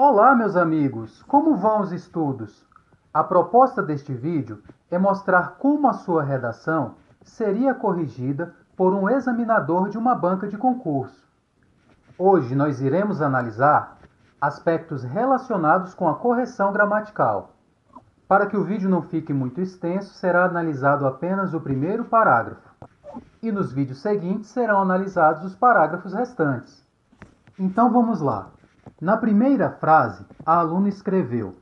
Olá, meus amigos! Como vão os estudos? A proposta deste vídeo é mostrar como a sua redação seria corrigida por um examinador de uma banca de concurso. Hoje nós iremos analisar aspectos relacionados com a correção gramatical. Para que o vídeo não fique muito extenso, será analisado apenas o primeiro parágrafo. E nos vídeos seguintes serão analisados os parágrafos restantes. Então vamos lá. Na primeira frase, a aluna escreveu: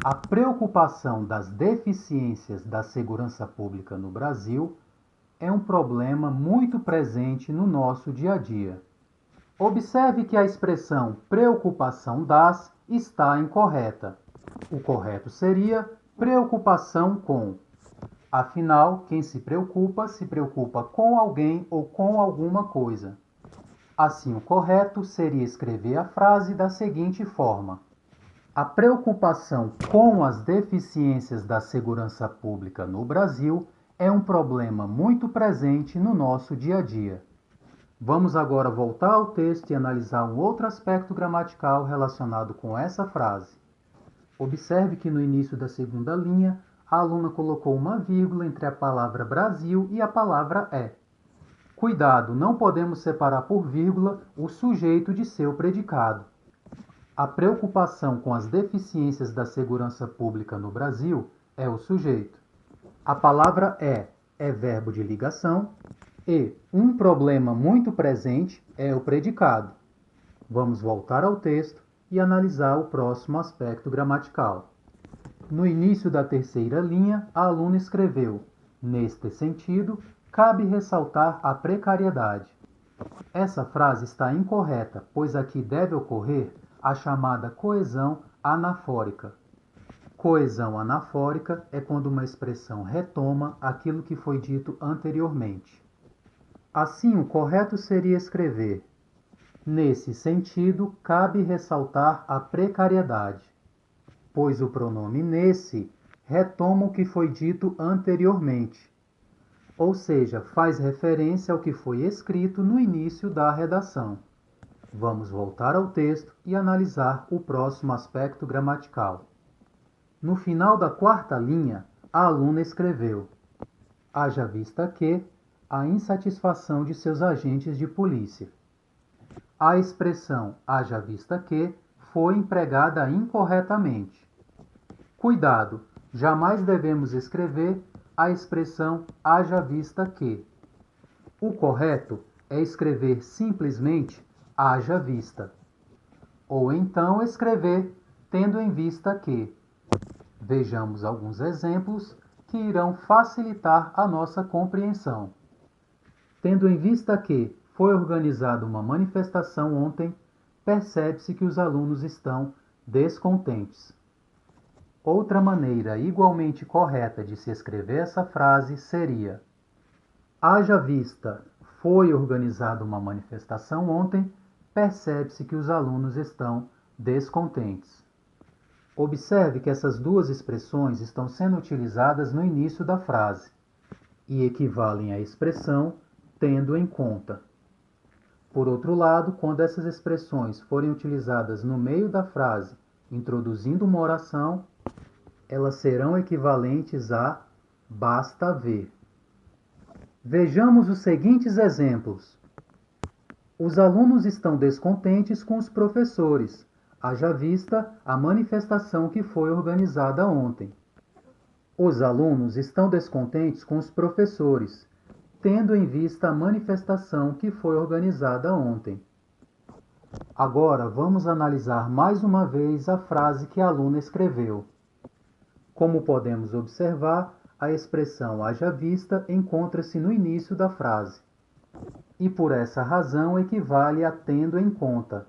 a preocupação das deficiências da segurança pública no Brasil é um problema muito presente no nosso dia a dia. Observe que a expressão preocupação das está incorreta. O correto seria preocupação com. Afinal, quem se preocupa com alguém ou com alguma coisa. Assim, o correto seria escrever a frase da seguinte forma: a preocupação com as deficiências da segurança pública no Brasil é um problema muito presente no nosso dia a dia. Vamos agora voltar ao texto e analisar um outro aspecto gramatical relacionado com essa frase. Observe que no início da segunda linha, a aluna colocou uma vírgula entre a palavra Brasil e a palavra é. Cuidado, não podemos separar por vírgula o sujeito de seu predicado. A preocupação com as deficiências da segurança pública no Brasil é o sujeito. A palavra é verbo de ligação e um problema muito presente é o predicado. Vamos voltar ao texto e analisar o próximo aspecto gramatical. No início da terceira linha, a aluna escreveu: neste sentido, cabe ressaltar a precariedade. Essa frase está incorreta, pois aqui deve ocorrer a chamada coesão anafórica. Coesão anafórica é quando uma expressão retoma aquilo que foi dito anteriormente. Assim, o correto seria escrever: nesse sentido, cabe ressaltar a precariedade, pois o pronome nesse retoma o que foi dito anteriormente, ou seja, faz referência ao que foi escrito no início da redação. Vamos voltar ao texto e analisar o próximo aspecto gramatical. No final da quarta linha, a aluna escreveu: haja vista que a insatisfação de seus agentes de polícia. A expressão haja vista que foi empregada incorretamente. Cuidado, jamais devemos escrever a expressão haja vista que. O correto é escrever simplesmente haja vista, ou então escrever tendo em vista que. Vejamos alguns exemplos que irão facilitar a nossa compreensão. Tendo em vista que foi organizada uma manifestação ontem, percebe-se que os alunos estão descontentes. Outra maneira igualmente correta de se escrever essa frase seria: haja vista, foi organizada uma manifestação ontem, percebe-se que os alunos estão descontentes. Observe que essas duas expressões estão sendo utilizadas no início da frase e equivalem à expressão tendo em conta. Por outro lado, quando essas expressões forem utilizadas no meio da frase, introduzindo uma oração, elas serão equivalentes a basta ver. Vejamos os seguintes exemplos. Os alunos estão descontentes com os professores, haja vista a manifestação que foi organizada ontem. Os alunos estão descontentes com os professores, tendo em vista a manifestação que foi organizada ontem. Agora vamos analisar mais uma vez a frase que a aluna escreveu. Como podemos observar, a expressão haja vista encontra-se no início da frase, e por essa razão equivale a tendo em conta.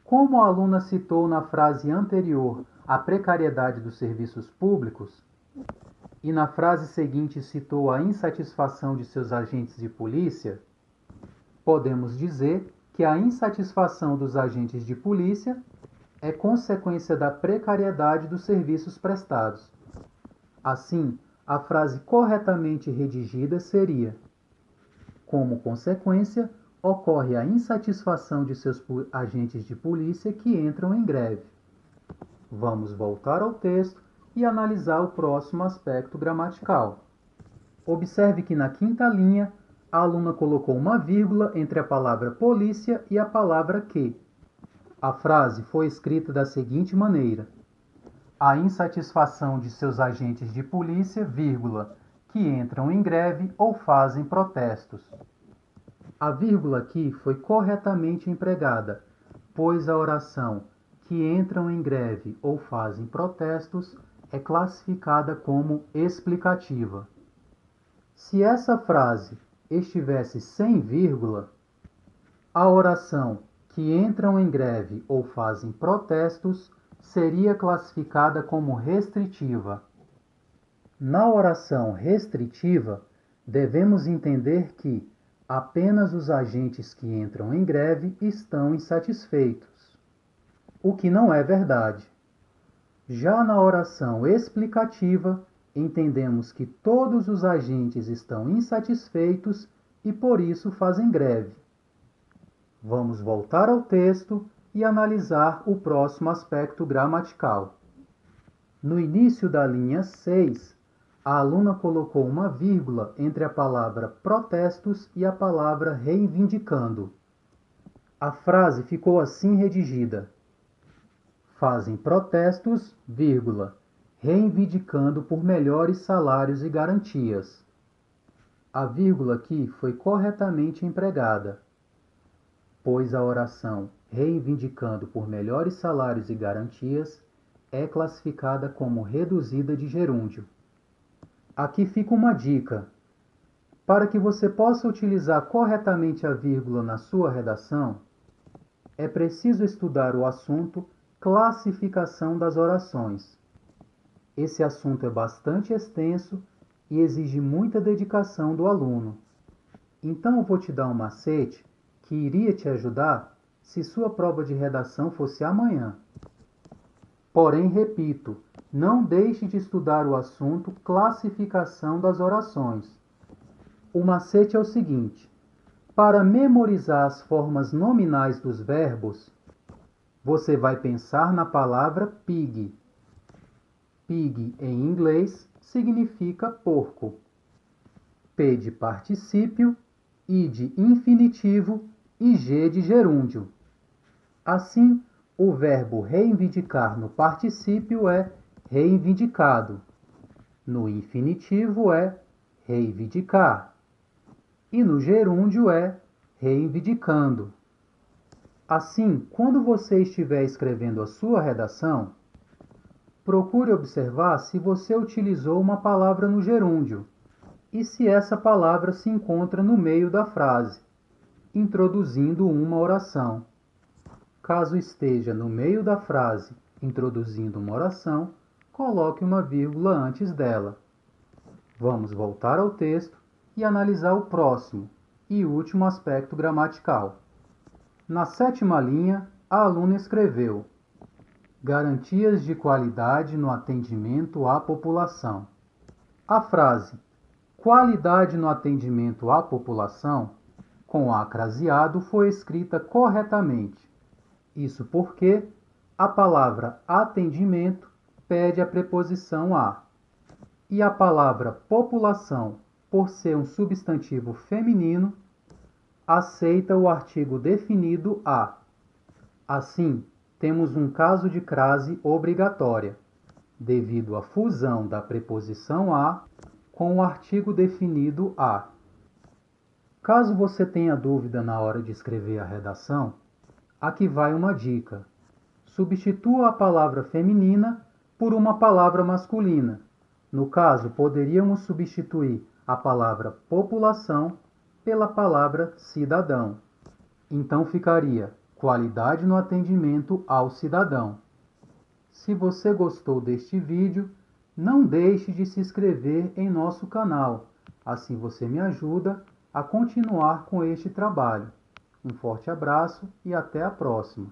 Como a aluna citou na frase anterior a precariedade dos serviços públicos, e na frase seguinte citou a insatisfação de seus agentes de polícia, podemos dizer que a insatisfação dos agentes de polícia é consequência da precariedade dos serviços prestados. Assim, a frase corretamente redigida seria: como consequência, ocorre a insatisfação de seus agentes de polícia que entram em greve. Vamos voltar ao texto e analisar o próximo aspecto gramatical. Observe que na quinta linha, a aluna colocou uma vírgula entre a palavra polícia e a palavra que. A frase foi escrita da seguinte maneira: a insatisfação de seus agentes de polícia, vírgula, que entram em greve ou fazem protestos. A vírgula aqui foi corretamente empregada, pois a oração que entram em greve ou fazem protestos é classificada como explicativa. Se essa frase estivesse sem vírgula, a oração que entram em greve ou fazem protestos seria classificada como restritiva. Na oração restritiva, devemos entender que apenas os agentes que entram em greve estão insatisfeitos, o que não é verdade. Já na oração explicativa, entendemos que todos os agentes estão insatisfeitos e por isso fazem greve. Vamos voltar ao texto e analisar o próximo aspecto gramatical. No início da linha 6, a aluna colocou uma vírgula entre a palavra protestos e a palavra reivindicando. A frase ficou assim redigida: fazem protestos, vírgula, reivindicando por melhores salários e garantias. A vírgula aqui foi corretamente empregada, pois a oração reivindicando por melhores salários e garantias é classificada como reduzida de gerúndio. Aqui fica uma dica. Para que você possa utilizar corretamente a vírgula na sua redação, é preciso estudar o assunto classificação das orações. Esse assunto é bastante extenso e exige muita dedicação do aluno. Então eu vou te dar um macete que iria te ajudar se sua prova de redação fosse amanhã. Porém, repito, não deixe de estudar o assunto classificação das orações. O macete é o seguinte: para memorizar as formas nominais dos verbos, você vai pensar na palavra pig. Pig em inglês significa porco. P de particípio, I de infinitivo e G de gerúndio. Assim, o verbo reivindicar no particípio é reivindicado. No infinitivo é reivindicar. E no gerúndio é reivindicando. Assim, quando você estiver escrevendo a sua redação, procure observar se você utilizou uma palavra no gerúndio e se essa palavra se encontra no meio da frase, introduzindo uma oração. Caso esteja no meio da frase, introduzindo uma oração, coloque uma vírgula antes dela. Vamos voltar ao texto e analisar o próximo e último aspecto gramatical. Na sétima linha, a aluna escreveu: garantias de qualidade no atendimento à população. A frase qualidade no atendimento à população, com A craseado, foi escrita corretamente. Isso porque a palavra atendimento pede a preposição a. E a palavra população, por ser um substantivo feminino, aceita o artigo definido a. Assim, temos um caso de crase obrigatória, devido à fusão da preposição a com o artigo definido a. Caso você tenha dúvida na hora de escrever a redação, aqui vai uma dica. Substitua a palavra feminina por uma palavra masculina. No caso, poderíamos substituir a palavra população pela palavra cidadão. Então ficaria qualidade no atendimento ao cidadão. Se você gostou deste vídeo, não deixe de se inscrever em nosso canal. Assim você me ajuda a continuar com este trabalho. Um forte abraço e até a próxima!